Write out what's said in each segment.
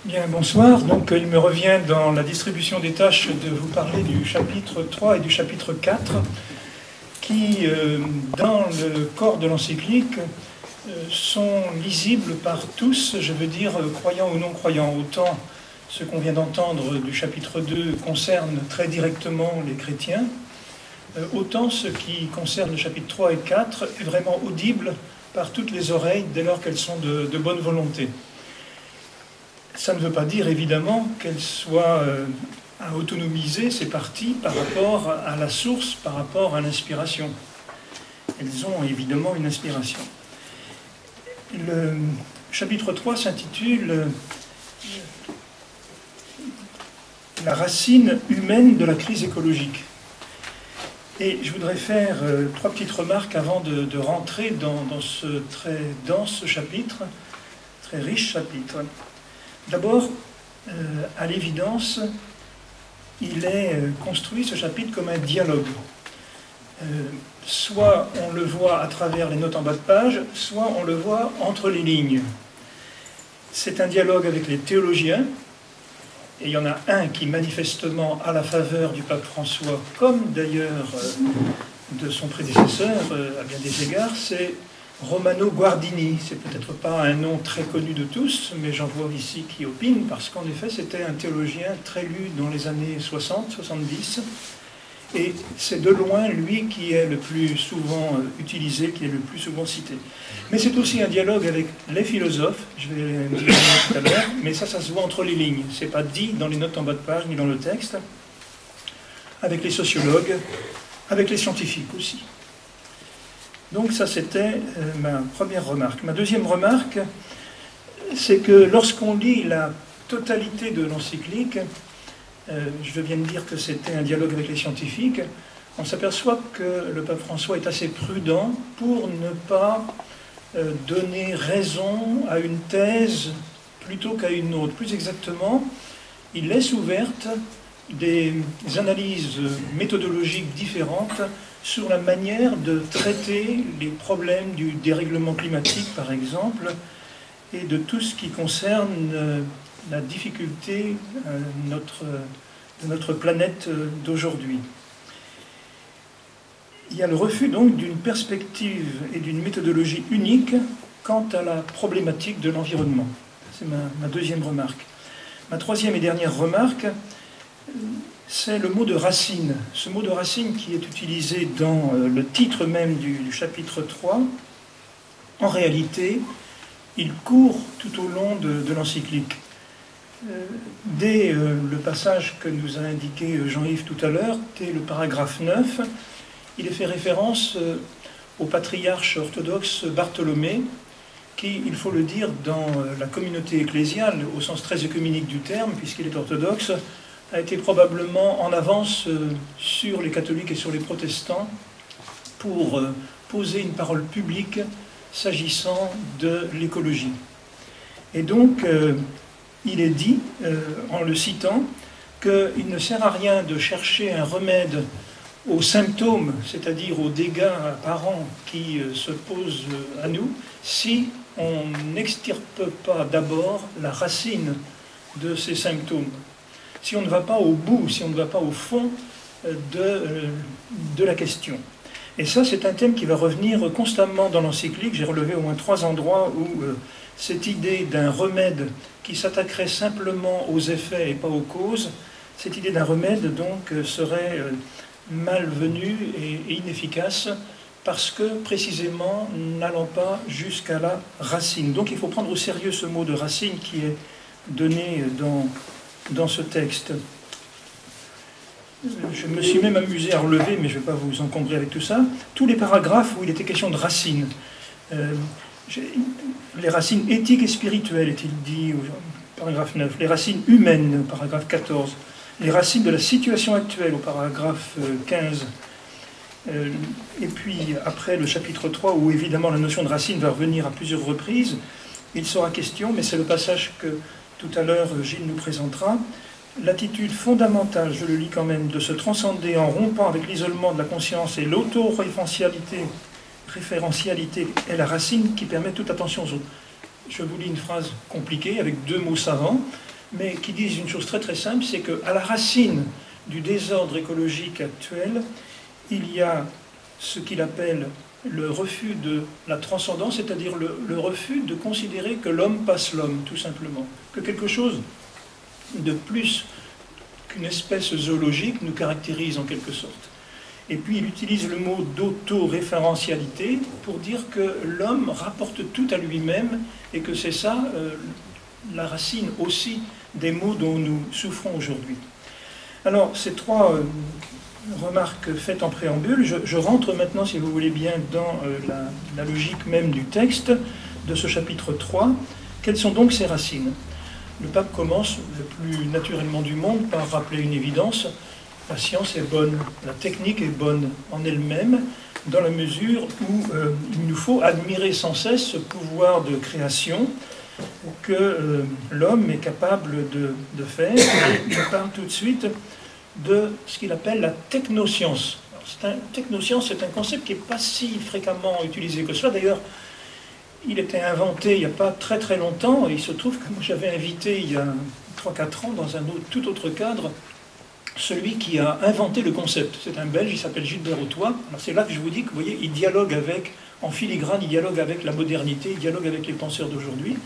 Bien, bonsoir. Donc, il me revient dans la distribution des tâches de vous parler du chapitre 3 et du chapitre 4 qui, dans le corps de l'encyclique, sont lisibles par tous, je veux dire, croyants ou non croyants. Autant ce qu'on vient d'entendre du chapitre 2 concerne très directement les chrétiens, autant ce qui concerne le chapitre 3 et 4 est vraiment audible par toutes les oreilles dès lors qu'elles sont de bonne volonté. Ça ne veut pas dire évidemment qu'elles soient à autonomiser ces parties par rapport à la source, par rapport à l'inspiration. Elles ont évidemment une inspiration. Le chapitre 3 s'intitule « La racine humaine de la crise écologique ». Et je voudrais faire trois petites remarques avant de rentrer dans ce très dense chapitre, très riche chapitre. D'abord, à l'évidence, il est construit, ce chapitre, comme un dialogue. Soit on le voit à travers les notes en bas de page, soit on le voit entre les lignes. C'est un dialogue avec les théologiens, et il y en a un qui manifestement a la faveur du pape François, comme d'ailleurs de son prédécesseur à bien des égards, c'est Romano Guardini. C'est peut-être pas un nom très connu de tous, mais j'en vois ici qui opinent, parce qu'en effet c'était un théologien très lu dans les années 60-70, et c'est de loin lui qui est le plus souvent utilisé, qui est le plus souvent cité. Mais c'est aussi un dialogue avec les philosophes, je vais le dire tout à l'heure, mais ça se voit entre les lignes, c'est pas dit dans les notes en bas de page ni dans le texte, avec les sociologues, avec les scientifiques aussi. Donc ça, c'était ma première remarque. Ma deuxième remarque, c'est que lorsqu'on lit la totalité de l'encyclique, je viens de dire que c'était un dialogue avec les scientifiques, on s'aperçoit que le pape François est assez prudent pour ne pas donner raison à une thèse plutôt qu'à une autre. Plus exactement, il laisse ouvertes des analyses méthodologiques différentes sur la manière de traiter les problèmes du dérèglement climatique, par exemple, et de tout ce qui concerne la difficulté de notre planète d'aujourd'hui. Il y a le refus donc d'une perspective et d'une méthodologie unique quant à la problématique de l'environnement. C'est ma deuxième remarque. Ma troisième et dernière remarque, c'est le mot de racine. Ce mot de racine qui est utilisé dans le titre même du chapitre 3, en réalité, il court tout au long de l'encyclique. Dès le passage que nous a indiqué Jean-Yves tout à l'heure, dès le paragraphe 9, il est fait référence au patriarche orthodoxe Bartholomée, qui, il faut le dire, dans la communauté ecclésiale, au sens très œcuménique du terme, puisqu'il est orthodoxe, a été probablement en avance sur les catholiques et sur les protestants pour poser une parole publique s'agissant de l'écologie. Et donc, il est dit, en le citant, qu'il ne sert à rien de chercher un remède aux symptômes, c'est-à-dire aux dégâts apparents qui se posent à nous, si on n'extirpe pas d'abord la racine de ces symptômes. Si on ne va pas au bout, si on ne va pas au fond de la question. Et ça, c'est un thème qui va revenir constamment dans l'encyclique. J'ai relevé au moins 3 endroits où cette idée d'un remède qui s'attaquerait simplement aux effets et pas aux causes, cette idée d'un remède, donc, serait malvenue et inefficace parce que, précisément, n'allant pas jusqu'à la racine. Donc, il faut prendre au sérieux ce mot de racine qui est donné dans ce texte. Je me suis même amusé à relever, mais je ne vais pas vous encombrer avec tout ça, tous les paragraphes où il était question de racines. Les racines éthiques et spirituelles, est-il dit, au paragraphe 9, les racines humaines, au paragraphe 14, les racines de la situation actuelle, au paragraphe 15, et puis après le chapitre 3, où évidemment la notion de racine va revenir à plusieurs reprises, il sera question, mais c'est le passage que tout à l'heure Gilles nous présentera, l'attitude fondamentale, je le lis quand même, de se transcender en rompant avec l'isolement de la conscience et l'auto-référentialité est la racine qui permet toute attention aux autres. Je vous lis une phrase compliquée avec 2 mots savants. mais qui disent une chose très très simple, c'est qu'à la racine du désordre écologique actuel, il y a ce qu'il appelle le refus de la transcendance, c'est-à-dire le refus de considérer que l'homme passe l'homme, tout simplement. Que quelque chose de plus qu'une espèce zoologique nous caractérise en quelque sorte. Et puis il utilise le mot d'autoréférentialité pour dire que l'homme rapporte tout à lui-même et que c'est ça la racine aussi des maux dont nous souffrons aujourd'hui. Alors, ces trois remarques faites en préambule, je rentre maintenant, si vous voulez bien, dans la logique même du texte de ce chapitre 3. Quelles sont donc ces racines? Le pape commence le plus naturellement du monde par rappeler une évidence: la science est bonne, la technique est bonne en elle-même, dans la mesure où il nous faut admirer sans cesse ce pouvoir de création que l'homme est capable de faire. Et il parle tout de suite de ce qu'il appelle la technoscience. Technoscience, c'est un concept qui n'est pas si fréquemment utilisé que cela. D'ailleurs, il était inventé il n'y a pas très très longtemps, et il se trouve que moi j'avais invité il y a 3-4 ans, dans un tout autre cadre, celui qui a inventé le concept. C'est un Belge, il s'appelle Gilbert Autois. Alors c'est là que je vous dis que, vous voyez, il dialogue avec, en filigrane, il dialogue avec la modernité, il dialogue avec les penseurs d'aujourd'hui.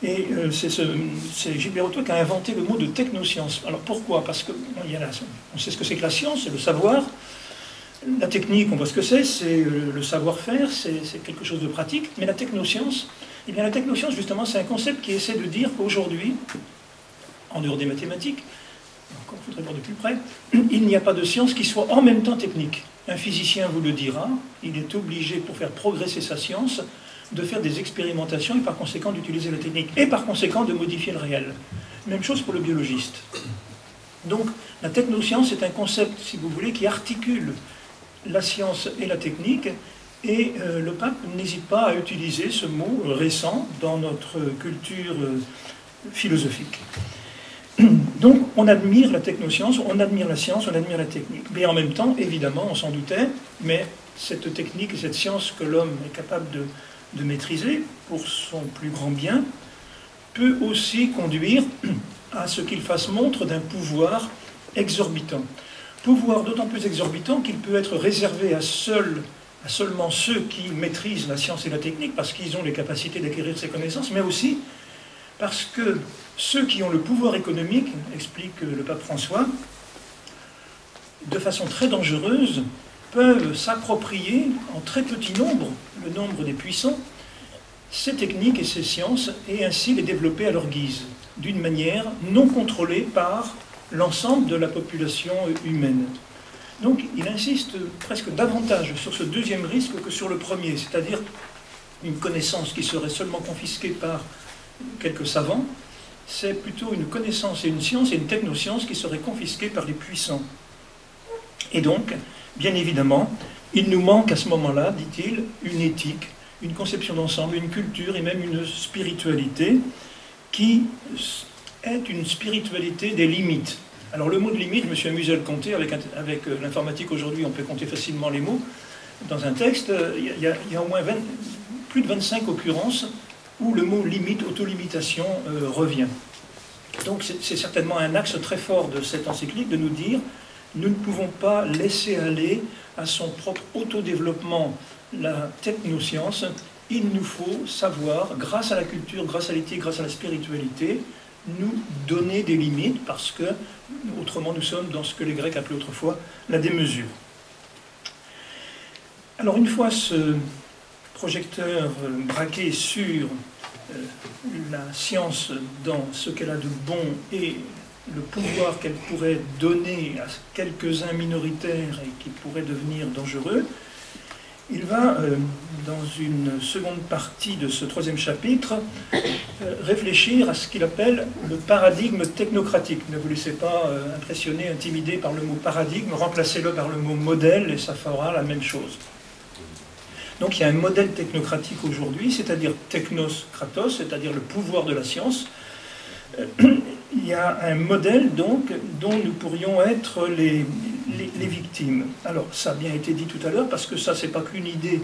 Et c'est Gilbert Autois qui a inventé le mot de technoscience. Alors pourquoi? Parce que on sait ce que c'est que la science, c'est le savoir. La technique, on voit ce que c'est le savoir-faire, c'est quelque chose de pratique. Mais la technoscience, eh bien la technoscience, justement, c'est un concept qui essaie de dire qu'aujourd'hui, en dehors des mathématiques, encore il faudrait voir de plus près, il n'y a pas de science qui soit en même temps technique. Un physicien vous le dira, il est obligé, pour faire progresser sa science, de faire des expérimentations et par conséquent d'utiliser la technique, et par conséquent de modifier le réel. Même chose pour le biologiste. Donc la technoscience est un concept, si vous voulez, qui articule la science et la technique, et le pape n'hésite pas à utiliser ce mot récent dans notre culture philosophique. Donc on admire la technoscience, on admire la science, on admire la technique. Mais en même temps, évidemment, on s'en doutait, mais cette technique et cette science que l'homme est capable de maîtriser pour son plus grand bien, peut aussi conduire à ce qu'il fasse montre d'un pouvoir exorbitant. Pouvoir d'autant plus exorbitant qu'il peut être réservé à seulement ceux qui maîtrisent la science et la technique, parce qu'ils ont les capacités d'acquérir ces connaissances, mais aussi parce que ceux qui ont le pouvoir économique, explique le pape François, de façon très dangereuse, peuvent s'approprier en très petit nombre, le nombre des puissants, ces techniques et ces sciences, et ainsi les développer à leur guise, d'une manière non contrôlée par l'ensemble de la population humaine. Donc il insiste presque davantage sur ce deuxième risque que sur le premier, c'est-à-dire une connaissance qui serait seulement confisquée par quelques savants, c'est plutôt une connaissance et une science et une technoscience qui seraient confisquées par les puissants. Et donc, bien évidemment, il nous manque à ce moment-là, dit-il, une éthique, une conception d'ensemble, une culture et même une spiritualité qui est une spiritualité des limites. Alors le mot de limite, je me suis amusé à le compter, avec l'informatique aujourd'hui, on peut compter facilement les mots. Dans un texte, il y a au moins plus de 25 occurrences où le mot limite, autolimitation, revient. Donc c'est certainement un axe très fort de cette encyclique de nous dire: nous ne pouvons pas laisser aller à son propre autodéveloppement la technoscience. Il nous faut savoir, grâce à la culture, grâce à l'éthique, grâce à la spiritualité, nous donner des limites, parce que autrement nous sommes dans ce que les Grecs appelaient autrefois la démesure. Alors une fois ce projecteur braqué sur la science dans ce qu'elle a de bon et le pouvoir qu'elle pourrait donner à quelques-uns minoritaires et qui pourraient devenir dangereux, il va, dans une seconde partie de ce troisième chapitre, réfléchir à ce qu'il appelle le paradigme technocratique. Ne vous laissez pas impressionner, intimider par le mot paradigme, remplacez-le par le mot modèle et ça fera la même chose. Donc il y a un modèle technocratique aujourd'hui, c'est-à-dire technos kratos, c'est-à-dire le pouvoir de la science. Il y a un modèle donc dont nous pourrions être les victimes. Alors ça a bien été dit tout à l'heure, parce que ça c'est pas qu'une idée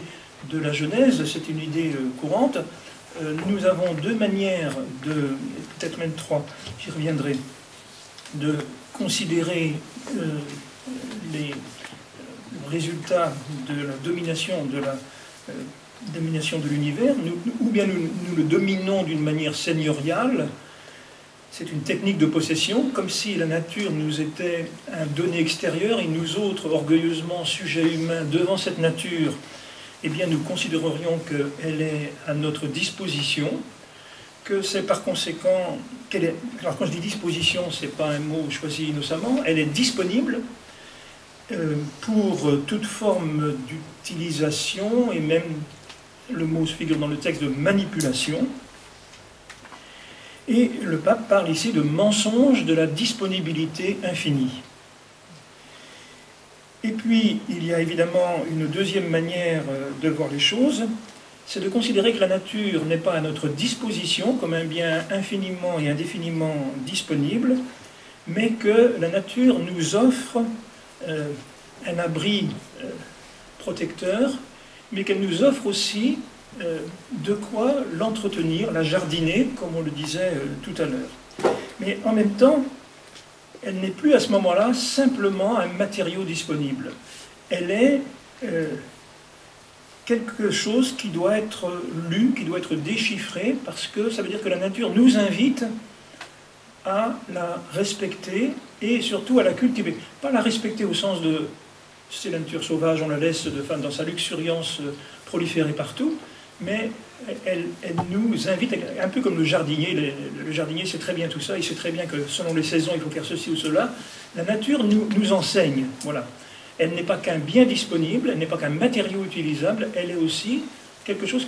de la Genèse, c'est une idée courante. nous avons deux manières, peut-être même trois, j'y reviendrai, de considérer les résultats de la domination de l'univers, ou bien nous le dominons d'une manière seigneuriale. C'est une technique de possession, comme si la nature nous était un donné extérieur et nous autres, orgueilleusement sujets humains devant cette nature, eh bien nous considérerions qu'elle est à notre disposition, que c'est par conséquent qu'elle est... Alors quand je dis disposition, ce n'est pas un mot choisi innocemment, elle est disponible pour toute forme d'utilisation, et même le mot se figure dans le texte de manipulation. Et le pape parle ici de mensonge de la disponibilité infinie. Et puis, il y a évidemment une deuxième manière de voir les choses, c'est de considérer que la nature n'est pas à notre disposition comme un bien infiniment et indéfiniment disponible, mais que la nature nous offre un abri protecteur, mais qu'elle nous offre aussi de quoi l'entretenir, la jardiner, comme on le disait tout à l'heure. Mais en même temps, elle n'est plus à ce moment-là simplement un matériau disponible. Elle est quelque chose qui doit être lu, qui doit être déchiffré, parce que ça veut dire que la nature nous invite à la respecter et surtout à la cultiver. Pas la respecter au sens de c'est la nature sauvage, on la laisse dans sa luxuriance proliférer partout, mais elle nous invite, un peu comme le jardinier. Le jardinier sait très bien tout ça, il sait très bien que selon les saisons, il faut faire ceci ou cela. La nature nous enseigne, voilà. Elle n'est pas qu'un bien disponible, elle n'est pas qu'un matériau utilisable, elle est aussi quelque chose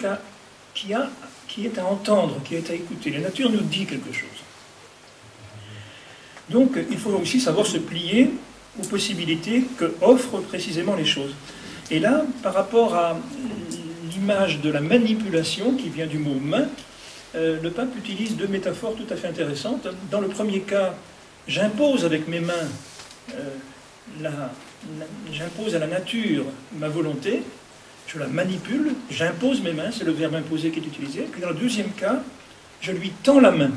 qui est à entendre, qui est à écouter. La nature nous dit quelque chose. Donc, il faut aussi savoir se plier aux possibilités que offrent précisément les choses. Et là, par rapport à l'image de la manipulation, qui vient du mot « main », le pape utilise deux métaphores tout à fait intéressantes. Dans le premier cas, j'impose avec mes mains, j'impose à la nature ma volonté, je la manipule, j'impose mes mains, c'est le verbe imposer qui est utilisé. Puis dans le deuxième cas, je lui tends la main.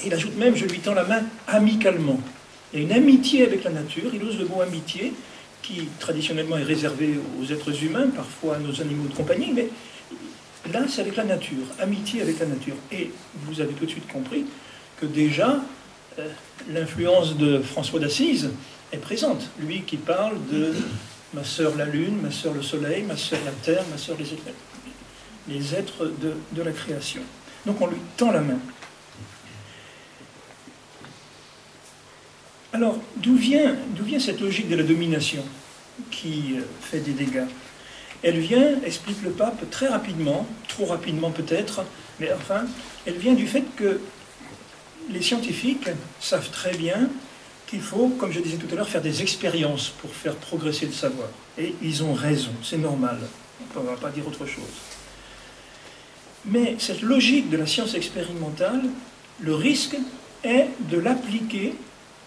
Il ajoute même, je lui tends la main amicalement. Il y a une amitié avec la nature, il use le mot amitié, qui traditionnellement est réservé aux êtres humains, parfois à nos animaux de compagnie, mais là c'est avec la nature, amitié avec la nature. Et vous avez tout de suite compris que déjà l'influence de François d'Assise est présente. Lui qui parle de ma sœur la lune, ma sœur le soleil, ma sœur la terre, ma sœur les êtres de la création. Donc on lui tend la main. Alors, d'où vient cette logique de la domination qui fait des dégâts? Elle vient, explique le pape très rapidement, trop rapidement peut-être, mais enfin, elle vient du fait que les scientifiques savent très bien qu'il faut, comme je disais tout à l'heure, faire des expériences pour faire progresser le savoir. Et ils ont raison, c'est normal, on ne va pas dire autre chose. Mais cette logique de la science expérimentale, le risque est de l'appliquer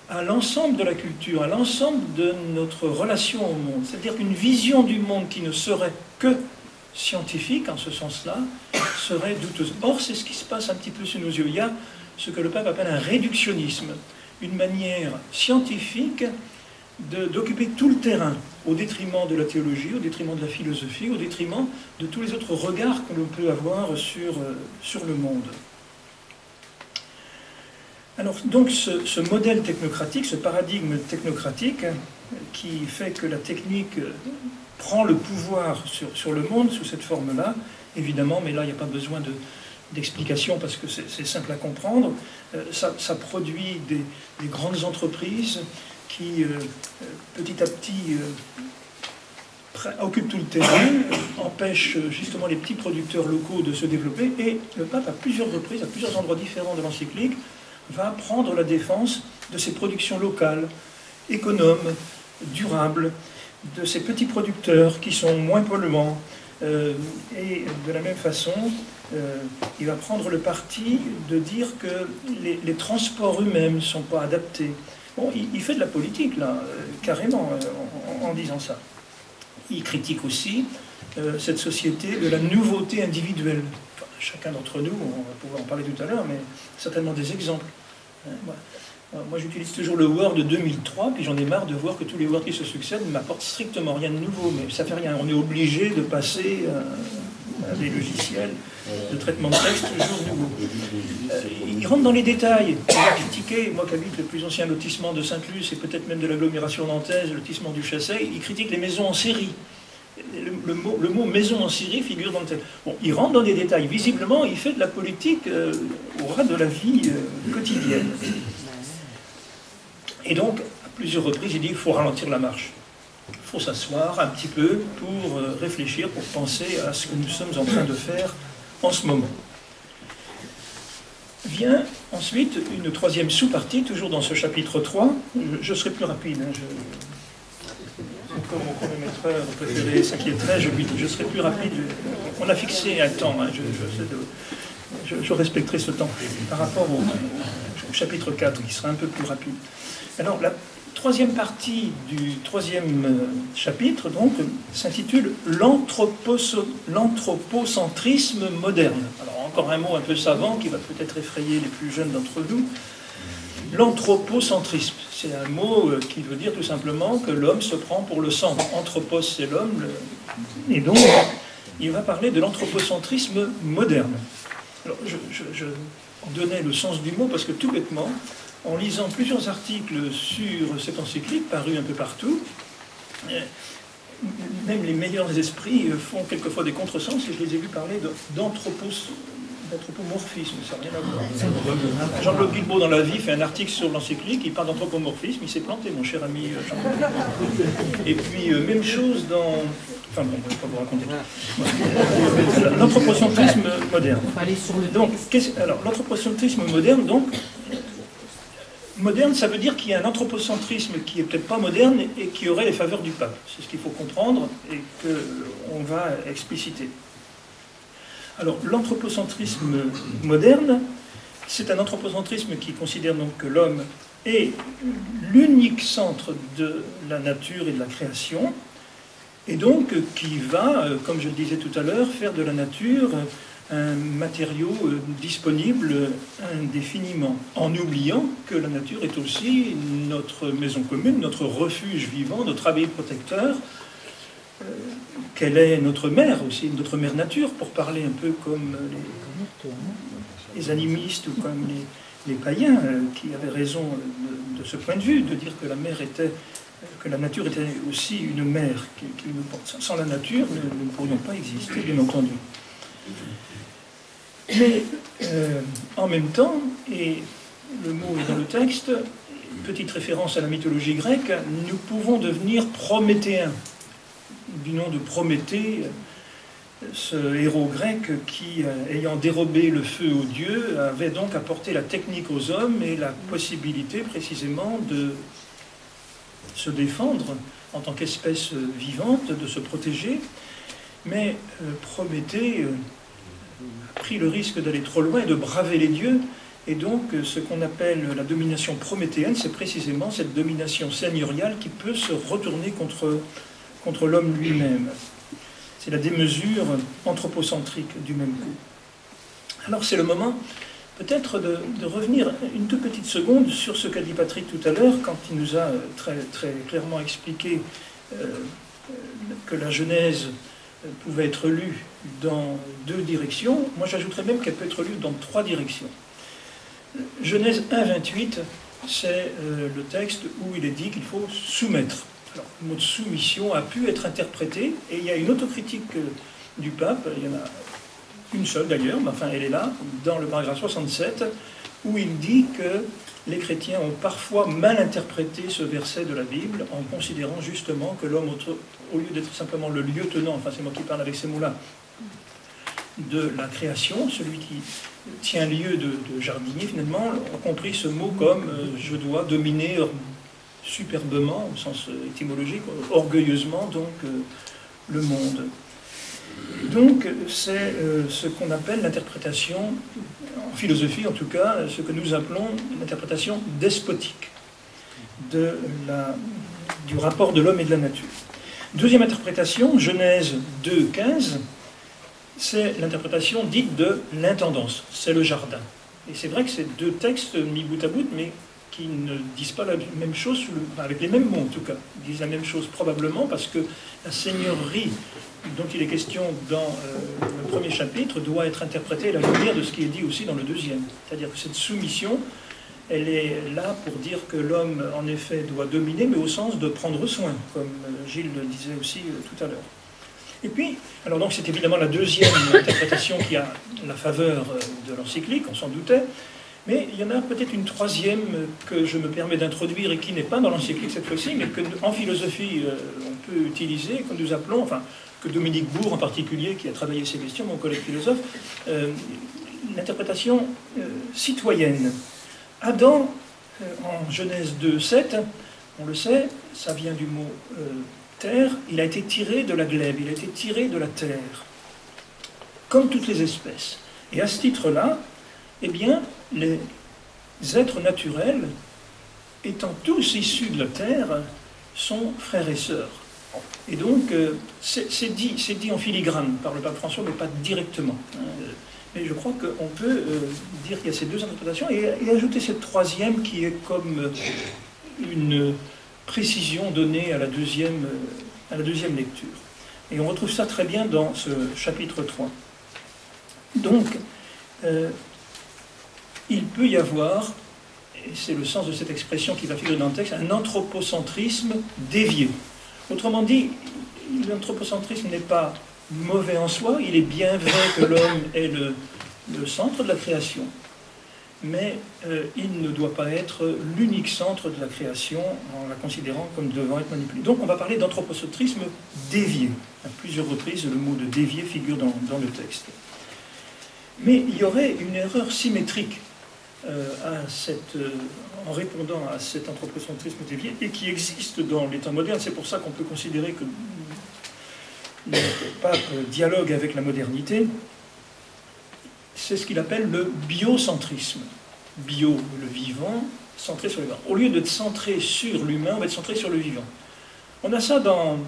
à l'ensemble de la culture, à l'ensemble de notre relation au monde. C'est-à-dire qu'une vision du monde qui ne serait que scientifique, en ce sens-là, serait douteuse. Or, c'est ce qui se passe un petit peu sous nos yeux. Il y a ce que le pape appelle un réductionnisme, une manière scientifique d'occuper tout le terrain, au détriment de la théologie, au détriment de la philosophie, au détriment de tous les autres regards que l'on peut avoir sur le monde. Alors, donc, ce modèle technocratique, ce paradigme technocratique, qui fait que la technique prend le pouvoir sur le monde sous cette forme-là, évidemment, mais là, il n'y a pas besoin d'explication parce que c'est simple à comprendre, ça produit des grandes entreprises qui, petit à petit, occupent tout le terrain, empêchent justement les petits producteurs locaux de se développer, et le pape, à plusieurs reprises, à plusieurs endroits différents de l'encyclique, va prendre la défense de ces productions locales, économes, durables, de ces petits producteurs qui sont moins polluants. Et de la même façon, il va prendre le parti de dire que les transports eux-mêmes ne sont pas adaptés. Bon, il fait de la politique, là, carrément, en disant ça. Il critique aussi cette société de la nouveauté individuelle. Enfin, chacun d'entre nous, on va pouvoir en parler tout à l'heure, mais certainement des exemples. Moi, j'utilise toujours le Word de 2003, puis j'en ai marre de voir que tous les Word qui se succèdent ne m'apportent strictement rien de nouveau, mais ça fait rien. On est obligé de passer à des logiciels de traitement de texte toujours nouveaux. Il rentre dans les détails. Il va critiquer, moi qui habite le plus ancien lotissement de Sainte-Luce, et peut-être même de l'agglomération nantaise, le lotissement du Chasset, il critique les maisons en série. Le mot maison en série figure dans le texte. Bon, il rentre dans des détails. Visiblement, il fait de la politique au ras de la vie quotidienne. Et donc, à plusieurs reprises, il dit qu'il faut ralentir la marche. Il faut s'asseoir un petit peu pour réfléchir, pour penser à ce que nous sommes en train de faire en ce moment. Vient ensuite une troisième sous-partie, toujours dans ce chapitre 3. Je serai plus rapide. Comme mon chronométreur préféré s'inquiéterait, je serai plus rapide. On a fixé un temps. Je respecterai ce temps par rapport au chapitre 4, qui sera un peu plus rapide. Alors, la troisième partie du troisième chapitre, donc, s'intitule « L'anthropocentrisme moderne ». Alors, encore un mot un peu savant qui va peut-être effrayer les plus jeunes d'entre nous. L'anthropocentrisme, c'est un mot qui veut dire tout simplement que l'homme se prend pour le centre. Anthropos, c'est l'homme, et donc, il va parler de l'anthropocentrisme moderne. Alors, je donnais le sens du mot parce que tout bêtement, en lisant plusieurs articles sur cette encyclique, parus un peu partout, même les meilleurs esprits font quelquefois des contresens, et je les ai vus parler d'anthropomorphisme, ça n'a rien à voir. Jean-Claude Guilbault, dans La Vie, fait un article sur l'encyclique, il parle d'anthropomorphisme, il s'est planté, mon cher ami Jean-Claude Guilbault. Et puis, même chose dans... Enfin bon, je ne vais pas vous raconter tout. L'anthropocentrisme moderne. Donc, alors, l'anthropocentrisme moderne, donc, moderne, ça veut dire qu'il y a un anthropocentrisme qui n'est peut-être pas moderne et qui aurait les faveurs du pape. C'est ce qu'il faut comprendre et qu'on va expliciter. Alors, l'anthropocentrisme moderne, c'est un anthropocentrisme qui considère donc que l'homme est l'unique centre de la nature et de la création, et donc qui va, comme je le disais tout à l'heure, faire de la nature un matériau disponible indéfiniment, en oubliant que la nature est aussi notre maison commune, notre refuge vivant, notre abri protecteur, qu'elle est notre mère aussi, notre mère nature, pour parler un peu comme les animistes ou comme les païens qui avaient raison de ce point de vue, de dire que la mère était, que la nature était aussi une mère qui nous porte. Sans la nature, nous ne pourrions pas exister, bien entendu. Mais en même temps, et le mot est dans le texte, petite référence à la mythologie grecque, nous pouvons devenir prométhéens, du nom de Prométhée, ce héros grec qui, ayant dérobé le feu aux dieux, avait donc apporté la technique aux hommes et la possibilité précisément de se défendre en tant qu'espèce vivante, de se protéger. Mais Prométhée a pris le risque d'aller trop loin et de braver les dieux, et donc ce qu'on appelle la domination prométhéenne, c'est précisément cette domination seigneuriale qui peut se retourner contre l'homme lui-même. C'est la démesure anthropocentrique du même coup. Alors c'est le moment peut-être de revenir une toute petite seconde sur ce qu'a dit Patrick tout à l'heure, quand il nous a très, très clairement expliqué que la Genèse pouvait être lue dans deux directions. Moi j'ajouterais même qu'elle peut être lue dans trois directions. Genèse 1, 28, c'est le texte où il est dit qu'il faut soumettre. Alors, le mot de soumission a pu être interprété, et il y a une autocritique du pape, il y en a une seule d'ailleurs, mais enfin elle est là, dans le paragraphe 67, où il dit que les chrétiens ont parfois mal interprété ce verset de la Bible en considérant justement que l'homme, au lieu d'être simplement le lieutenant, enfin c'est moi qui parle avec ces mots-là, de la création, celui qui tient lieu de jardinier finalement, ont compris ce mot comme je dois dominer superbement, au sens étymologique, orgueilleusement donc le monde. Donc c'est ce qu'on appelle l'interprétation, en philosophie en tout cas, ce que nous appelons l'interprétation despotique du rapport de l'homme et de la nature. Deuxième interprétation, Genèse 2, 15, c'est l'interprétation dite de l'intendance, c'est le jardin. Et c'est vrai que c'est deux textes mis bout à bout, mais qui ne disent pas la même chose, avec les mêmes mots en tout cas. Ils disent la même chose probablement parce que la seigneurie dont il est question dans le premier chapitre doit être interprétée à la lumière de ce qui est dit aussi dans le deuxième. C'est-à-dire que cette soumission, elle est là pour dire que l'homme, en effet, doit dominer, mais au sens de prendre soin, comme Gilles le disait aussi tout à l'heure. Et puis, alors donc c'est évidemment la deuxième interprétation qui a la faveur de l'encyclique, on s'en doutait, mais il y en a peut-être une troisième que je me permets d'introduire et qui n'est pas dans l'encyclique cette fois-ci, mais qu'en philosophie on peut utiliser, que nous appelons, enfin, que Dominique Bourg en particulier, qui a travaillé ces questions, mon collègue philosophe, l'interprétation citoyenne. Adam, en Genèse 2:7, on le sait, ça vient du mot terre, il a été tiré de la glèbe, il a été tiré de la terre, comme toutes les espèces. Et à ce titre-là, eh bien, les êtres naturels, étant tous issus de la terre, sont frères et sœurs. Et donc, c'est dit en filigrane par le pape François, mais pas directement. Mais je crois qu'on peut dire qu'il y a ces deux interprétations et ajouter cette troisième qui est comme une précision donnée à la deuxième lecture. Et on retrouve ça très bien dans ce chapitre 3. Donc, il peut y avoir, et c'est le sens de cette expression qui va figurer dans le texte, un anthropocentrisme dévié. Autrement dit, l'anthropocentrisme n'est pas mauvais en soi, il est bien vrai que l'homme est le centre de la création, mais il ne doit pas être l'unique centre de la création en la considérant comme devant être manipulé. Donc on va parler d'anthropocentrisme dévié. À plusieurs reprises, le mot de dévié figure dans le texte. Mais il y aurait une erreur symétrique en répondant à cet anthropocentrisme dévié, et qui existe dans les temps modernes. C'est pour ça qu'on peut considérer que le pape dialogue avec la modernité. C'est ce qu'il appelle le biocentrisme. Bio, le vivant, centré sur le vivant. Au lieu d'être centré sur l'humain, on va être centré sur le vivant. On a ça dans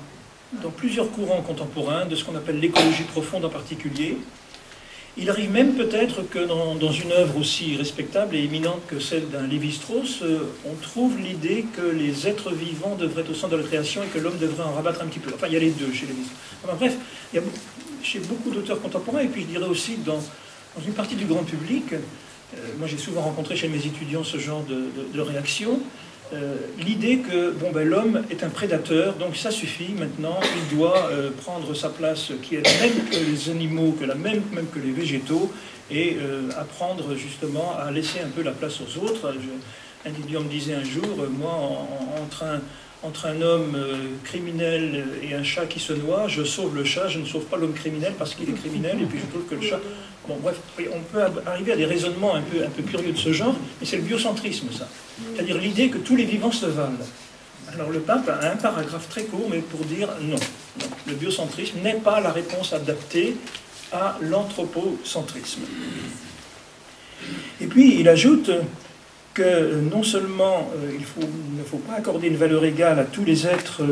plusieurs courants contemporains, de ce qu'on appelle l'écologie profonde en particulier. Il arrive même peut-être que dans une œuvre aussi respectable et éminente que celle d'un Lévi-Strauss, on trouve l'idée que les êtres vivants devraient être au centre de la création et que l'homme devrait en rabattre un petit peu. Enfin, il y a les deux chez Lévi-Strauss. Enfin, bref, il y a chez beaucoup d'auteurs contemporains, et puis je dirais aussi dans une partie du grand public, moi j'ai souvent rencontré chez mes étudiants ce genre de réaction, l'idée que l'homme est un prédateur, donc ça suffit, maintenant il doit prendre sa place qui est la même que les animaux, même que les végétaux, et apprendre justement à laisser un peu la place aux autres. Un étudiant me disait un jour, moi entre un homme criminel et un chat qui se noie, je sauve le chat, je ne sauve pas l'homme criminel parce qu'il est criminel, et puis je trouve que le chat... Bon, bref, on peut arriver à des raisonnements un peu curieux de ce genre, mais c'est le biocentrisme, ça. C'est-à-dire l'idée que tous les vivants se valent. Alors le pape a un paragraphe très court, mais pour dire non. Le biocentrisme n'est pas la réponse adaptée à l'anthropocentrisme. Et puis il ajoute que non seulement il ne faut pas accorder une valeur égale à tous les êtres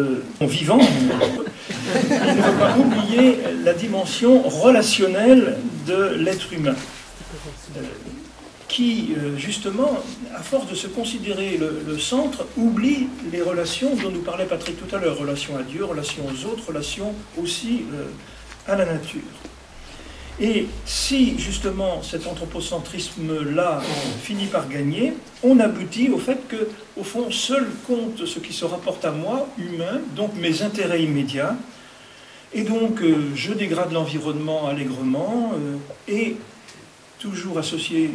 vivants, il ne faut pas oublier la dimension relationnelle de l'être humain, qui, justement, à force de se considérer le centre, oublie les relations dont nous parlait Patrick tout à l'heure, relations à Dieu, relations aux autres, relations aussi à la nature. Et si, justement, cet anthropocentrisme-là finit par gagner, on aboutit au fait que, au fond, seul compte ce qui se rapporte à moi, humain, donc mes intérêts immédiats, et donc je dégrade l'environnement allègrement, et toujours associé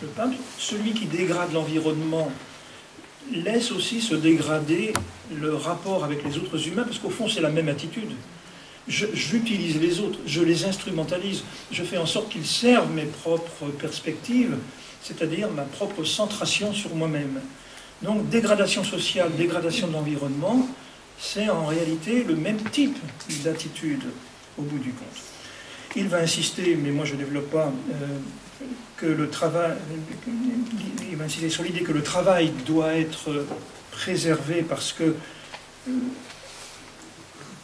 le pape, celui qui dégrade l'environnement laisse aussi se dégrader le rapport avec les autres humains, parce qu'au fond, c'est la même attitude. J'utilise les autres, je les instrumentalise, je fais en sorte qu'ils servent mes propres perspectives, c'est-à-dire ma propre centration sur moi-même. Donc dégradation sociale, dégradation de l'environnement, c'est en réalité le même type d'attitude au bout du compte. Il va insister, mais moi je ne développe pas, que le travail, il va insister sur l'idée que le travail doit être préservé parce que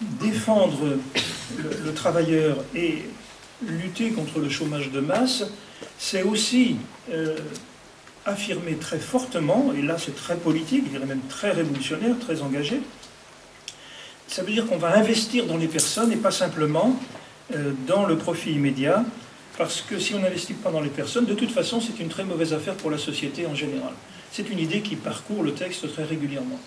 défendre le travailleur et lutter contre le chômage de masse, c'est aussi affirmer très fortement, et là c'est très politique, je dirais même très révolutionnaire, très engagé, ça veut dire qu'on va investir dans les personnes et pas simplement dans le profit immédiat, parce que si on n'investit pas dans les personnes, de toute façon c'est une très mauvaise affaire pour la société en général. C'est une idée qui parcourt le texte très régulièrement.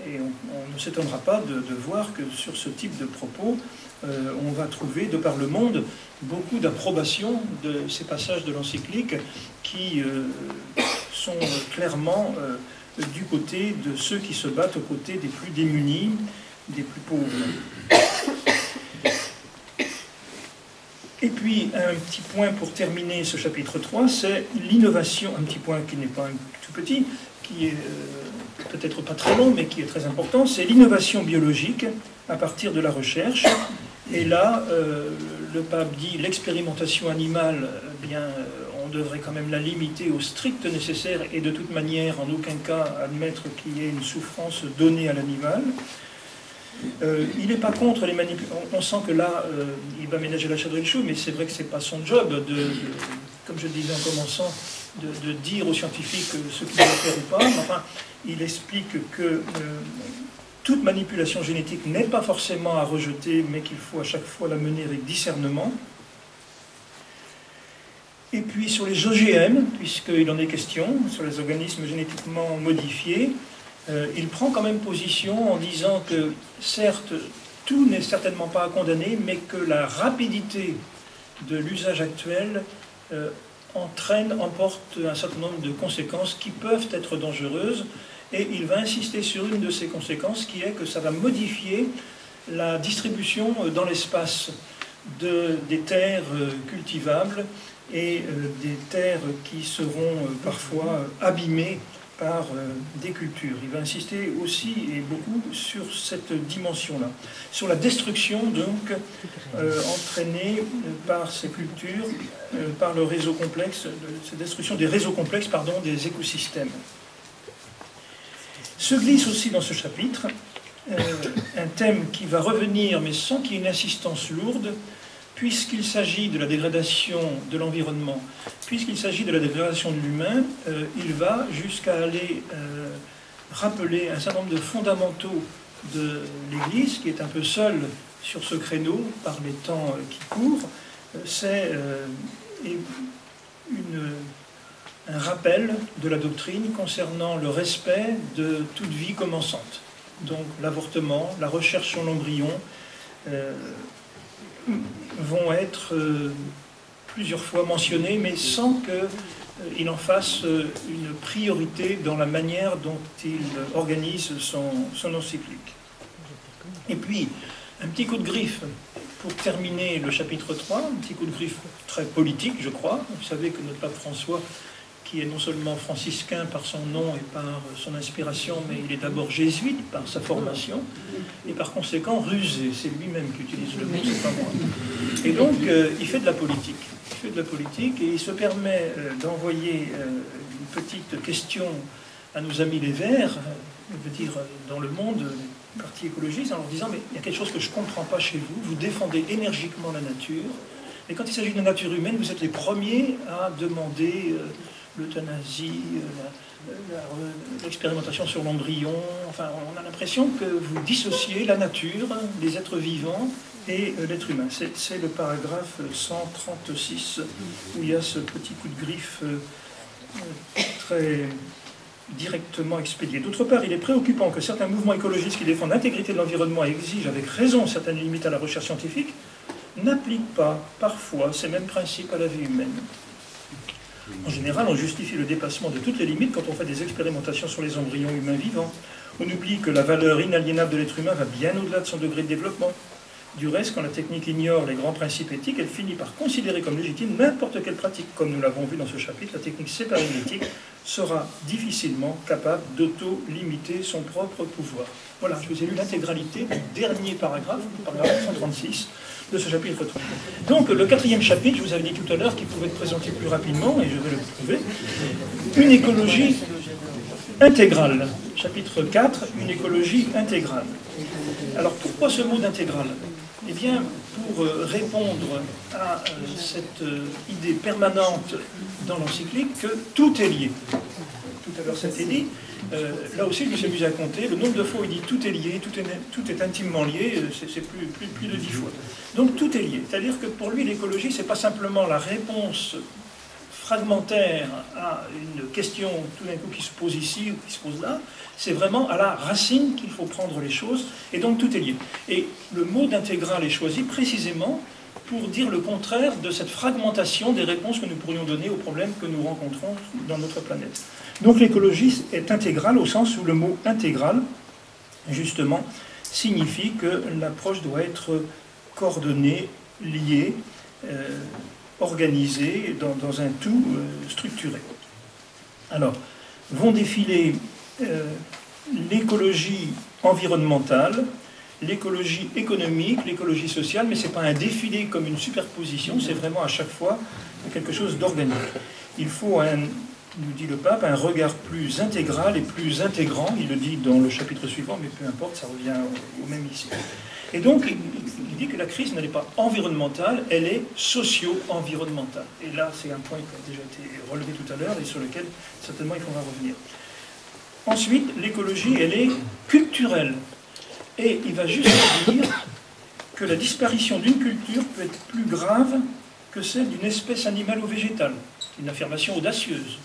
Et on ne s'étonnera pas de voir que sur ce type de propos, on va trouver, de par le monde, beaucoup d'approbation de ces passages de l'encyclique qui sont clairement du côté de ceux qui se battent aux côtés des plus démunis, des plus pauvres. Et puis, un petit point pour terminer ce chapitre 3, c'est l'innovation, un petit point qui n'est pas un tout petit, qui est peut-être pas très long, mais qui est très important, c'est l'innovation biologique à partir de la recherche. Et là, le pape dit l'expérimentation animale, eh bien, on devrait quand même la limiter au strict nécessaire et de toute manière, en aucun cas, admettre qu'il y ait une souffrance donnée à l'animal. Il n'est pas contre les manipulations. On sent que là, il va ménager la chèvre et le chou, mais c'est vrai que ce n'est pas son job, comme je le disais en commençant, de dire aux scientifiques ce qu'ils doivent faire ou pas. Enfin, il explique que toute manipulation génétique n'est pas forcément à rejeter, mais qu'il faut à chaque fois la mener avec discernement. Et puis sur les OGM, puisqu'il en est question, sur les organismes génétiquement modifiés, il prend quand même position en disant que, certes, tout n'est certainement pas à condamner, mais que la rapidité de l'usage actuel emporte un certain nombre de conséquences qui peuvent être dangereuses. Et il va insister sur une de ces conséquences, qui est que ça va modifier la distribution dans l'espace des terres cultivables et des terres qui seront parfois abîmées par des cultures. Il va insister aussi et beaucoup sur cette dimension-là, sur la destruction donc entraînée par ces cultures, par le réseau complexe, cette destruction des réseaux complexes, pardon, des écosystèmes. Se glisse aussi dans ce chapitre un thème qui va revenir, mais sans qu'il y ait une insistance lourde, puisqu'il s'agit de la dégradation de l'environnement, puisqu'il s'agit de la dégradation de l'humain, il va jusqu'à aller rappeler un certain nombre de fondamentaux de l'Église, qui est un peu seule sur ce créneau par les temps qui courent. C'est un rappel de la doctrine concernant le respect de toute vie commençante. Donc l'avortement, la recherche sur l'embryon vont être plusieurs fois mentionnés, mais sans qu'il en fasse une priorité dans la manière dont il organise son encyclique. Et puis, un petit coup de griffe pour terminer le chapitre 3, un petit coup de griffe très politique, je crois. Vous savez que notre pape François, qui est non seulement franciscain par son nom et par son inspiration, mais il est d'abord jésuite par sa formation, et par conséquent rusé. C'est lui-même qui utilise le mot, c'est pas moi. Et donc, il fait de la politique. Il fait de la politique et il se permet d'envoyer une petite question à nos amis les Verts, je veux dire dans le monde, le parti écologiste, en leur disant, mais il y a quelque chose que je ne comprends pas chez vous, vous défendez énergiquement la nature, et quand il s'agit de la nature humaine, vous êtes les premiers à demander l'euthanasie, l'expérimentation sur l'embryon. Enfin, on a l'impression que vous dissociez la nature, les êtres vivants et l'être humain. C'est le paragraphe 136 où il y a ce petit coup de griffe très directement expédié. D'autre part, il est préoccupant que certains mouvements écologistes qui défendent l'intégrité de l'environnement et exigent avec raison certaines limites à la recherche scientifique n'appliquent pas parfois ces mêmes principes à la vie humaine. En général, on justifie le dépassement de toutes les limites quand on fait des expérimentations sur les embryons humains vivants. On oublie que la valeur inaliénable de l'être humain va bien au-delà de son degré de développement. Du reste, quand la technique ignore les grands principes éthiques, elle finit par considérer comme légitime n'importe quelle pratique. Comme nous l'avons vu dans ce chapitre, la technique séparégénétique sera difficilement capable d'auto-limiter son propre pouvoir. Voilà, je vous ai lu l'intégralité du dernier paragraphe, le paragraphe 136 de ce chapitre 3. Donc, le quatrième chapitre, je vous avais dit tout à l'heure qu'il pouvait être présenté plus rapidement, et je vais le prouver. Une écologie intégrale. Chapitre 4, une écologie intégrale. Alors, pourquoi ce mot d'intégrale ? Eh bien, pour répondre à cette idée permanente dans l'encyclique que tout est lié. Tout à l'heure, ça a été dit. Là aussi, je me suis amusé à compter. Le nombre de fois où il dit tout est lié, tout est intimement lié, c'est plus de 10 fois. Donc tout est lié. C'est-à-dire que pour lui, l'écologie, c'est pas simplement la réponse fragmentaire à une question tout d'un coup qui se pose ici ou qui se pose là, c'est vraiment à la racine qu'il faut prendre les choses, et donc tout est lié. Et le mot d'intégral est choisi précisément pour dire le contraire de cette fragmentation des réponses que nous pourrions donner aux problèmes que nous rencontrons dans notre planète. Donc l'écologie est intégrale au sens où le mot intégral, justement, signifie que l'approche doit être coordonnée, liée, organisée dans un tout structuré. Alors, vont défiler l'écologie environnementale, l'écologie économique, l'écologie sociale, mais ce n'est pas un défilé comme une superposition, c'est vraiment à chaque fois quelque chose d'organique. Il faut, nous dit le pape, un regard plus intégral et plus intégrant, il le dit dans le chapitre suivant, mais peu importe, ça revient au même ici. Et donc, il dit que la crise n'est pas environnementale, elle est socio-environnementale. Et là, c'est un point qui a déjà été relevé tout à l'heure et sur lequel, certainement, il faudra revenir. Ensuite, l'écologie, elle est culturelle. Et il va juste dire que la disparition d'une culture peut être plus grave que celle d'une espèce animale ou végétale. C'est une affirmation audacieuse.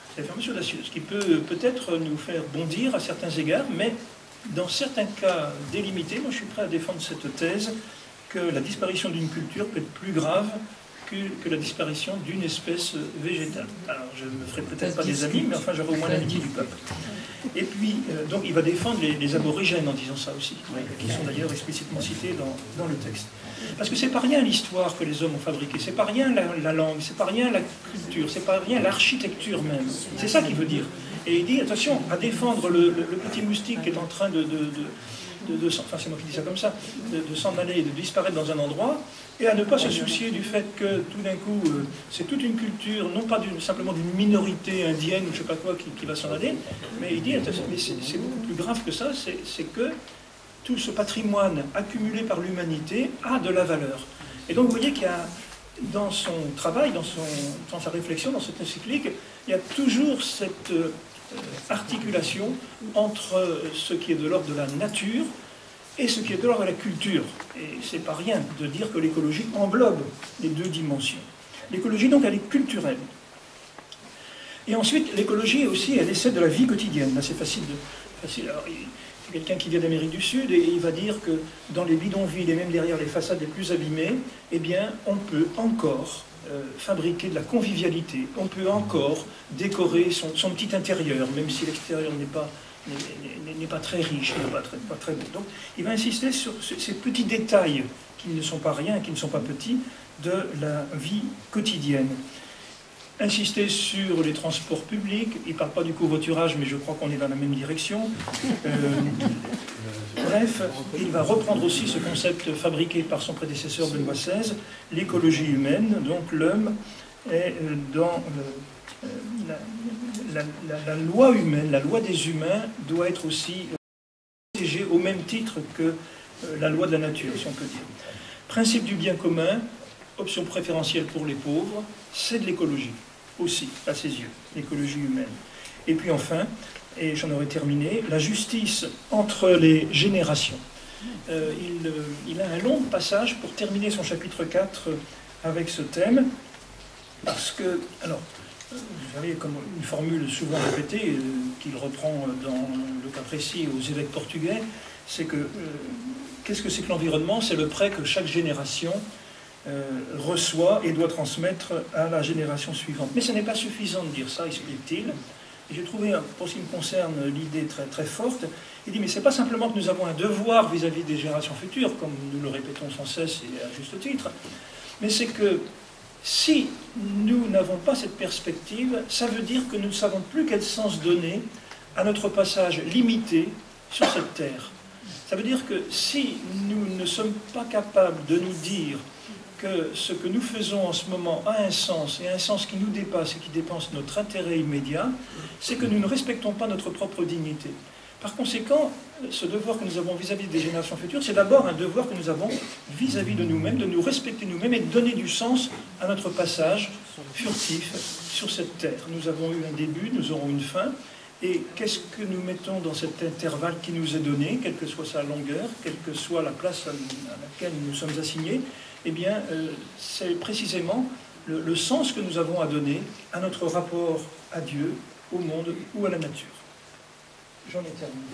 C'est une affirmation audacieuse qui peut peut-être nous faire bondir à certains égards, mais dans certains cas délimités, moi je suis prêt à défendre cette thèse que la disparition d'une culture peut être plus grave que la disparition d'une espèce végétale. Alors je ne me ferai peut-être pas des amis, mais enfin j'aurai au moins l'amitié du peuple. Et puis, donc il va défendre les aborigènes en disant ça aussi, qui sont d'ailleurs explicitement cités dans le texte. Parce que c'est pas rien l'histoire que les hommes ont fabriquée, c'est pas rien la langue, c'est pas rien la culture, c'est pas rien l'architecture même. C'est ça qu'il veut dire. Et il dit, attention, à défendre le petit moustique qui est en train enfin c'est moi qui dis ça comme ça, de s'en aller et de disparaître dans un endroit, et à ne pas se soucier du fait que tout d'un coup, c'est toute une culture, non pas simplement d'une minorité indienne ou je ne sais pas quoi qui va s'en aller, mais il dit, mais c'est beaucoup plus grave que ça, c'est que tout ce patrimoine accumulé par l'humanité a de la valeur. Et donc vous voyez qu'il y a, dans son travail, dans sa réflexion, dans cette encyclique, il y a toujours cette articulation entre ce qui est de l'ordre de la nature et ce qui est de l'ordre de la culture. Et c'est pas rien de dire que l'écologie englobe les deux dimensions. L'écologie, donc, elle est culturelle. Et ensuite, l'écologie aussi, elle est celle de la vie quotidienne. Là, c'est facile. Alors, c'est quelqu'un qui vient d'Amérique du Sud et il va dire que dans les bidonvilles et même derrière les façades les plus abîmées, eh bien, on peut encore fabriquer de la convivialité, on peut encore décorer son petit intérieur, même si l'extérieur n'est pas très riche, n'est pas très beau. Donc, il va insister sur ces petits détails qui ne sont pas rien, qui ne sont pas petits, de la vie quotidienne. Insister sur les transports publics, il ne parle pas du covoiturage, mais je crois qu'on est dans la même direction. Bref, il va reprendre aussi ce concept fabriqué par son prédécesseur Benoît XVI, l'écologie humaine, donc l'homme est dans la loi humaine, la loi des humains doit être aussi protégée au même titre que la loi de la nature, si on peut dire. Principe du bien commun, option préférentielle pour les pauvres, c'est de l'écologie aussi, à ses yeux, l'écologie humaine. Et puis enfin, et j'en aurai terminé, la justice entre les générations. Il a un long passage pour terminer son chapitre 4 avec ce thème, parce que, alors, vous avez comme une formule souvent répétée, qu'il reprend dans le cas précis aux évêques portugais, c'est que, qu'est-ce que c'est que l'environnement? C'est le prêt que chaque génération reçoit et doit transmettre à la génération suivante. Mais ce n'est pas suffisant de dire ça, explique-t-il. Et j'ai trouvé, pour ce qui me concerne, l'idée très, très forte. Il dit, mais ce n'est pas simplement que nous avons un devoir vis-à-vis des générations futures, comme nous le répétons sans cesse et à juste titre, mais c'est que si nous n'avons pas cette perspective, ça veut dire que nous ne savons plus quel sens donner à notre passage limité sur cette terre. Ça veut dire que si nous ne sommes pas capables de nous dire que ce que nous faisons en ce moment a un sens, et un sens qui nous dépasse et qui dépasse notre intérêt immédiat, c'est que nous ne respectons pas notre propre dignité. Par conséquent, ce devoir que nous avons vis-à-vis des générations futures, c'est d'abord un devoir que nous avons vis-à-vis de nous-mêmes, de nous respecter nous-mêmes et de donner du sens à notre passage furtif sur cette terre. Nous avons eu un début, nous aurons une fin, et qu'est-ce que nous mettons dans cet intervalle qui nous est donné, quelle que soit sa longueur, quelle que soit la place à laquelle nous sommes assignés? Eh bien, c'est précisément le sens que nous avons à donner à notre rapport à Dieu, au monde ou à la nature. J'en ai terminé.